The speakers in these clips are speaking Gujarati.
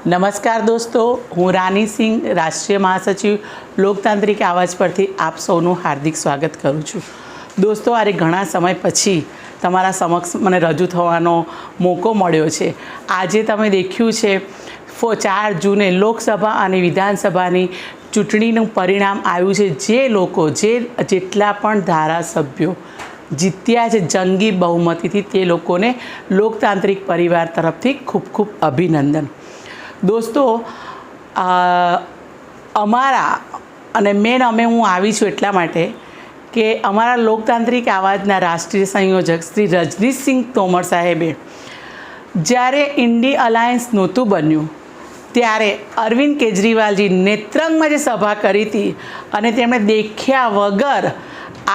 નમસ્કાર દોસ્તો, હું રાની સિંહ, રાષ્ટ્રીય મહાસચિવ લોકતાંત્રિક આવાજ પરથી આપ સૌનું હાર્દિક સ્વાગત કરું છું. દોસ્તો, આજે ઘણા સમય પછી તમારા સમક્ષ મને રજૂ થવાનો મોકો મળ્યો છે. આજે તમે દેખ્યું છે 4 જૂને લોકસભા અને વિધાનસભાની ચૂંટણીનું પરિણામ આવ્યું છે. જે લોકો જેટલા પણ ધારાસભ્યો જીત્યા છે જંગી બહુમતીથી, તે લોકોને લોકતાંત્રિક પરિવાર તરફથી ખૂબ ખૂબ અભિનંદન. દોસ્તો, અમારા અને હું આવી છું એટલા માટે કે અમારા લોકતાંત્રિક આવાજના રાષ્ટ્રીય સંયોજક શ્રી રજનીશસિંહ તોમર સાહેબે જ્યારે ઇન્ડી અલાયન્સ નહોતું બન્યું ત્યારે અરવિંદ કેજરીવાલજી નેત્રંગમાં જે સભા કરી હતી અને તેમણે દેખ્યા વગર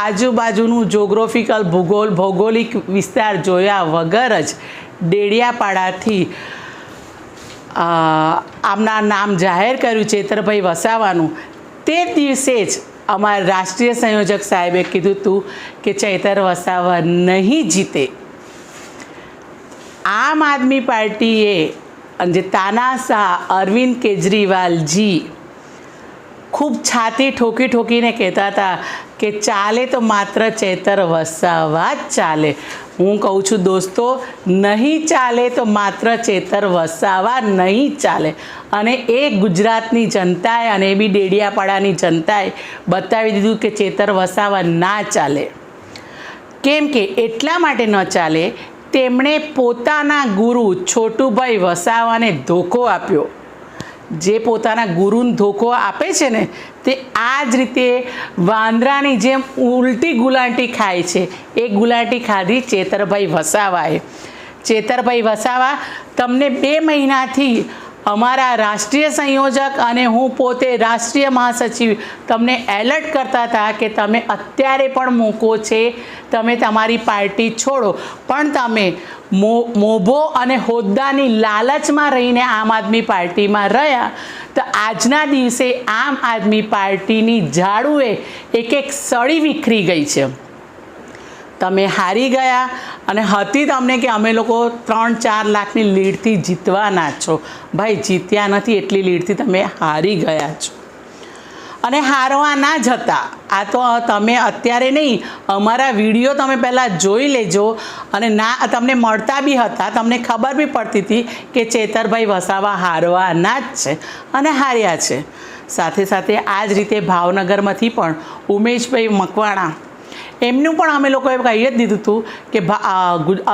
આજુબાજુનું જોગ્રાફિકલ ભૌગોલિક વિસ્તાર જોયા વગર જ ડેડિયાપાડાથી આમના નામ જાહેર કર્યું ચેતરભાઈ વસાવાનું. તે દિવસે જ અમારા રાષ્ટ્રીય સંયોજક સાહેબે કીધું હતું કે ચેતર વસાવા નહીં જીતે. આમ આદમી પાર્ટીએ જે તાનાશાહ અરવિંદ કેજરીવાલજી ખૂબ છાતી ઠોકીને કહેતા હતા કે ચાલે તો માત્ર ચેતર વસાવા જ ચાલે. હું કહું છું દોસ્તો, નહીં ચાલે તો માત્ર ચેતર વસાવા નહીં ચાલે. અને એ ગુજરાતની જનતાએ અને એ બી ડેડિયાપાડાની જનતાએ બતાવી દીધું કે ચેતર વસાવા ના ચાલે. કેમ કે એટલા માટે ન ચાલે, તેમણે પોતાના ગુરુ છોટુભાઈ વસાવાને ધોકો આપ્યો. જે પોતાના ગુરુને ધોકો આપે છે ને, તે આ જ રીતે વાંદરાની જેમ ઉલટી ગુલાંટી ખાય છે. એ ગુલાંટી ખાધી ચેતરભાઈ વસાવાએ. ચેતરભાઈ વસાવા, તમને 2 મહિનાથી અમારા રાષ્ટ્રીય સંયોજક અને હું પોતે રાષ્ટ્રીય મહાસચિવ તમને એલર્ટ કરતા હતા કે તમે અત્યારે પણ મોકો છે, તમે તમારી પાર્ટી છોડો. પણ તમે મોભો અને હોદ્દાની લાલચમાં રહીને આમ આદમી પાર્ટીમાં રહ્યા. તો આજના દિવસે આમ આદમી પાર્ટીની ઝાડુએ એક સળી વિખરી ગઈ છે. તમે હારી ગયા અને હતી તમને કે અમે લોકો 3-4 લાખની લીડથી જીતવાના છો. ભાઈ, જીત્યા નથી, એટલી લીડથી તમે હારી ગયા છો. અને હારવાના જ હતા. આ તો તમે અત્યારે નહીં, અમારા વિડીયો તમે પહેલાં જોઈ લેજો. અને ના, તમને મળતા બી હતા, તમને ખબર બી પડતી હતી કે ચેતરભાઈ વસાવા હારવાના જ છે અને હાર્યા છે. સાથે સાથે આ જ રીતે ભાવનગરમાંથી પણ ઉમેશભાઈ મકવાણા, એમનું પણ અમે લોકોએ કહી જ દીધું હતું કે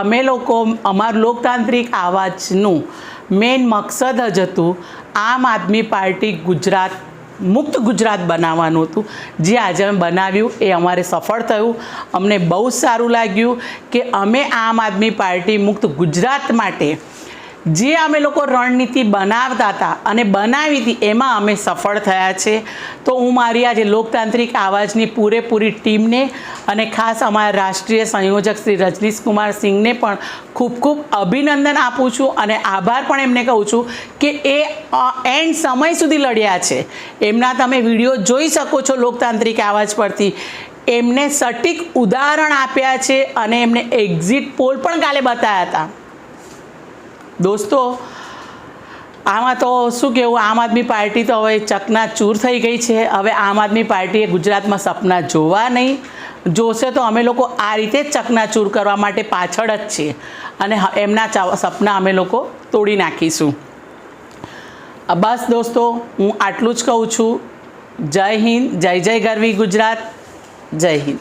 અમે લોકો અમારું લોકતાંત્રિક આવાજનું મેઇન મકસદ જ હતું આમ આદમી પાર્ટી મુક્ત ગુજરાત બનાવવાનું હતું. જે આજે અમે બનાવ્યું એ અમારે સફળ થયું. અમને બહુ સારું લાગ્યું કે અમે આમ આદમી પાર્ટી મુક્ત ગુજરાત માટે જે અમે લોકો રણનીતિ બનાવતા હતા અને બનાવી હતી, એમાં અમે સફળ થયા છે. તો હું મારી આજે લોકતાંત્રિક આવાજની પૂરેપૂરી ટીમને અને ખાસ અમારા રાષ્ટ્રીય સંયોજક શ્રી રજનીશ કુમાર સિંહને પણ ખૂબ ખૂબ અભિનંદન આપું છું અને આભાર પણ એમને કહું છું કે એ એન્ડ સમય સુધી લડ્યા છે. એમના તમે વિડીયો જોઈ શકો છો લોકતાંત્રિક આવાજ પરથી. એમને સટીક ઉદાહરણ આપ્યા છે અને એમને એક્ઝિટ પોલ પણ કાલે બતાવ્યા હતા. દોસ્તો, આમાં તો શું કહેવું, આમ આદમી પાર્ટી તો હવે ચકનાચૂર થઈ ગઈ છે. હવે આમ આદમી પાર્ટીએ ગુજરાતમાં સપના જોવા નહીં. જોશે તો અમે લોકો આ રીતે જ ચકનાચૂર કરવા માટે પાછળ જ છીએ અને એમના સપના અમે લોકો તોડી નાખીશું. બસ દોસ્તો, હું આટલું જ કહું છું. જય હિન્દ, જય જય ગરવી ગુજરાત. જય હિન્દ.